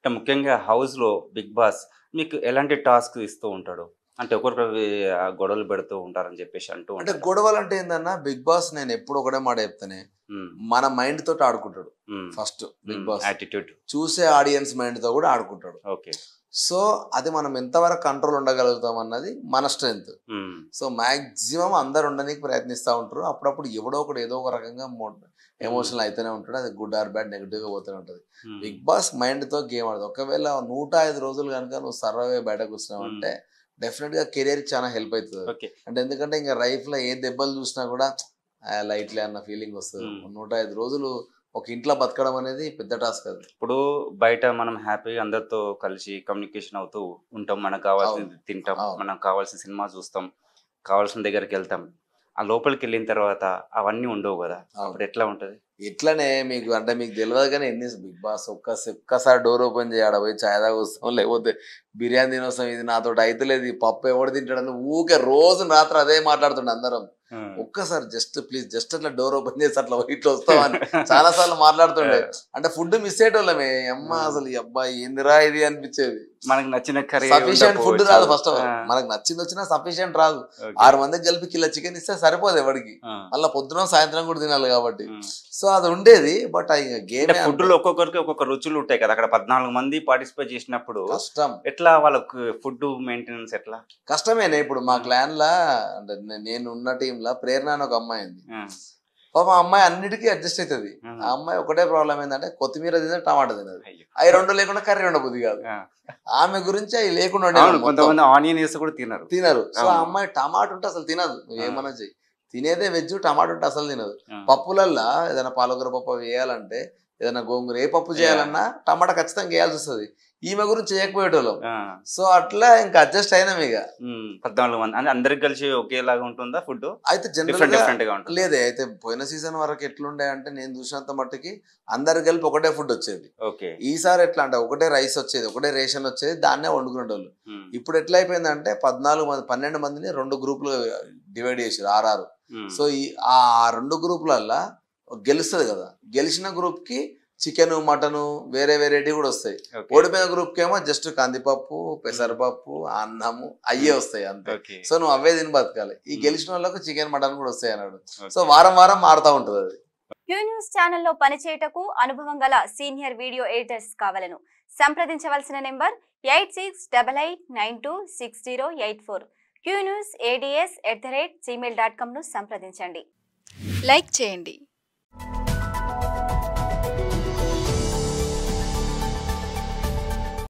అంటే ముఖ్యంగా హౌస్‌లో 'బిగ్ బాస్' మీకు ఎలాంటి టాస్క్ ఇస్తూ ఉంటాడు? అంటే ఒక్కొక్కరికి గొడవలు పెడుతూ ఉంటారని చెప్పేసి అంటూ అంటే ఉంటారు. గొడవలంటే ఏందన్నా 'బిగ్ బాస్' నేను ఎప్పుడు ఒకటే మాట చెప్తానే. హ్మ్. మన మైండ్ తోటి ఆడుకుంటాడు. హ్మ్. ఫస్ట్ 'బిగ్ హ్మ్. Boss' attitude. చూసే ఆడియన్స్ మైండ్‌తో కూడా ఆడుకుంటాడు. ఓకే. సో, అది మనం ఎంతవరకు కంట్రోల్ ఉండగలుగుతాం అన్నది మన స్ట్రెంత్. హ్మ్. సో, మాక్సిమం అందరూ ఉండనీకి ప్రయత్నిస్తా ఉంటారు. అప్పుడప్పుడు ఎవడో ఒకడు ఏదో ఒక రకంగా హ్మ్. ఎమోషనల్ అయితేనే ఉంటాడు. అది గుడ్ ఆర్ బ్యాడ్ నెగెటివ్‌గా పోతూనే ఉంటది. హ్మ్. 'బిగ్ బాస్' మైండ్‌తో గేమ్ ఆడదు. ఒకవేళ 105 రోజులు గనుక నువ్వు సర్వైవ్ అయ్యి బయటకు హ్మ్. వచ్చినావంటే డెఫినిట్‌గా కెరియర్‌కి చాలా హెల్ప్ అయితది. ఓకే. అంటే ఎందుకంటే ఇంక లైఫ్‌లో ఏ దెబ్బలు చూసినా కూడా లైట్‌లే అన్న ఫీలింగ్ వస్తది. హ్మ్. 105 రోజులు ఒక ఇంట్లో బతకడం అనేది పెద్ద టాస్క్ అది. ఇప్పుడు బయట మనం హ్యాపీగా అందరితో కలిసి కమ్యూనికేషన్ అవుతూ ఉంటాం. మనకు అవును. కావాల్సింది తింటాం. అవును. మనకు కావాల్సిన సినిమా చూస్తాం. కావాల్సిన దగ్గరికెళ్తాం. ఆ లోపలికెళ్ళిన తర్వాత అవన్నీ ఉండవు గదా! అవును. అప్పుడు ఎట్లా ఉంటది? ఇట్లనే మీకు అంటే మీకు తెలవదు గానీ బిగ్ బాస్ ఒక్కసారి డోర్ ఓపెన్ చేయి ఆడ పోయి చాయ్ తాగొస్తాం లేకపోతే బిర్యానీ తినొస్తాం. ఇది నాతోటి అయితలేదు. ఈ పప్పు ఎవడు తింటాడని ఊకే రోజు రాత్రి అదే మాట్లాడుతుండే అందరం. హ్మ్. ఒక్కసారి జస్ట్ ప్లీజ్ జస్ట్ అట్లా డోర్ ఓపెన్ చేసి అట్లా పోయి ఇట్లా వస్తావా అని చాలా సార్లు మాట్లాడుతుండే. ఆ! అంటే ఫుడ్ మిస్ అయ్యేటోళ్ళమే. అమ్మ ఆ! అసలు ఈ అబ్బాయి ఏందిరా ఇది అనిపించేది. మనకు నచ్చిన కర్రీ సఫిషియెంట్ ఫుడ్ ఉండకపోవచ్చు. రాదు ఫస్ట్ ఆఫ్ ఆ! ఆల్. మనకు నచ్చింది వచ్చినా సఫిషియెంట్ రాదు. ఓకే. 6 మందికి కలిపి కిలో చికెన్ ఇస్తే సరిపోదు ఎవడికి. ఆ! మళ్ళా పొద్దున సాయంత్రం కూడా తినాలి కాబట్టి. హ్మ్. సో అది ఉండేది. బట్ అంటే గేమే అంత ఫుడ్‌లో ఒక్కొక్కరికి ఒక్కొక్క రుచులుంటాయి కదా! అక్కడ 14 మంది పార్టిసిపేట్ చేసినప్పుడు కష్టం. ఎట్లా వాళ్ళకు ఫుడ్ మెయింటెనెన్స్ ఎట్లా? కష్టమేనే ఇప్పుడు మా ఆ! క్లాన్‌లా అంటే నేను ఉన్న టీమ్‌లా ప్రేరణ అని ఒక అమ్మాయి ఉంది. ఆ! పాపం ఆ అమ్మాయి అన్నిటికి అడ్జస్ట్ అయితది. ఆ ఆ! అమ్మాయి ఒకటే ప్రాబ్లమ్ ఏందంటే కొత్తిమీర తినదు, టమాటా తినదు. అయ్యో! అయి 2 లేకుండా కర్రీ ఉండబుద్ధి కాదు. ఆ! ఆమె గురించి అయి లేకుండా అవును. వండినాం మొత్తం. కొంతమంది ఆనియన్ ఏసి కూడా తినరు. తినరు. సో, ఆ అవును. అమ్మాయి టమాటా ఉంటే అసలు తినదు. ఆ! నువ్వేమన్నా చెయ్యి. తినేదే వెజ్ టమాటా ఉంటే అసలు తినదు. ఆ! పప్పులల్లా ఏదైనా పాలకూర పప్పు అవి వేయాలంటే, ఏదైనా గోంగూర ఏ పప్పు యాహ్! చేయాలన్నా టమాటా ఖచ్చితంగా ఏయాల్సొస్తది. ఈమె గురించి చేయకపోయేటోళ్ళం. ఆ! సో, అట్లా ఇంక అడ్జస్ట్ అయినాం ఇగ. హ్మ్. 14 మంది. అంటే అందరికి కలిసి ఒకేలాగా ఉంటుందా ఫుడ్డు? అయితే డిఫరెంట్ జనరల్‌గా డిఫరెంట్‌గా ఉంటుందా? లేదే. అయితే పోయిన సీజన్ వరకు ఎట్లుండే అంటే నేను చూసినంత మట్టుకి అందరు కలిపి ఒకటే ఫుడ్ వచ్చేది. ఓకే. ఈసారి ఎట్లా అంటే ఒకటే రైస్ వచ్చేది. ఒకటే రేషన్ వచ్చేది. దాన్నే వండుకునేటోళ్ళు. హ్మ్. ఇప్పుడు ఎట్లా అయిపోయిందంటే 14 మంది 12 మందిని 2 గ్రూపులుగా డివైడ్ చేసిర్రు ఆరారు. హ్మ్. సో, ఆ 2 గ్రూపులల్లా గెలుస్తది కదా! గెలిచిన గ్రూప్‌కి చికెను, మటను వేరే వేరేటివి కూడా వస్తాయి. ఓకే. ఓడిపోయిన గ్రూప్‌కేమో జస్ట్ కందిపప్పు, హ్మ్. పెసరపప్పు, అన్నము అయ్యే హ్మ్. వస్తాయి అంతే. ఓకే. సో, నువ్వు అవే తిని బతకాలి. ఈ హ్మ్. గెలిచినోళ్ళకు చికెన్, మటన్ కూడా వస్తాయన్నాడు. So, okay. వారం వారం మారుతా ఉంటదది. క్యూ న్యూస్ ఛానల్లో పనిచేయటకు అనుభవం గల సీనియర్ వీడియో ఎడిటర్స్ కావాలను సంప్రదించవలసిన నెంబర్ 8688926084 qnewsads@gmail.com ను సంప్రదించండి. లైక్ చేయండి.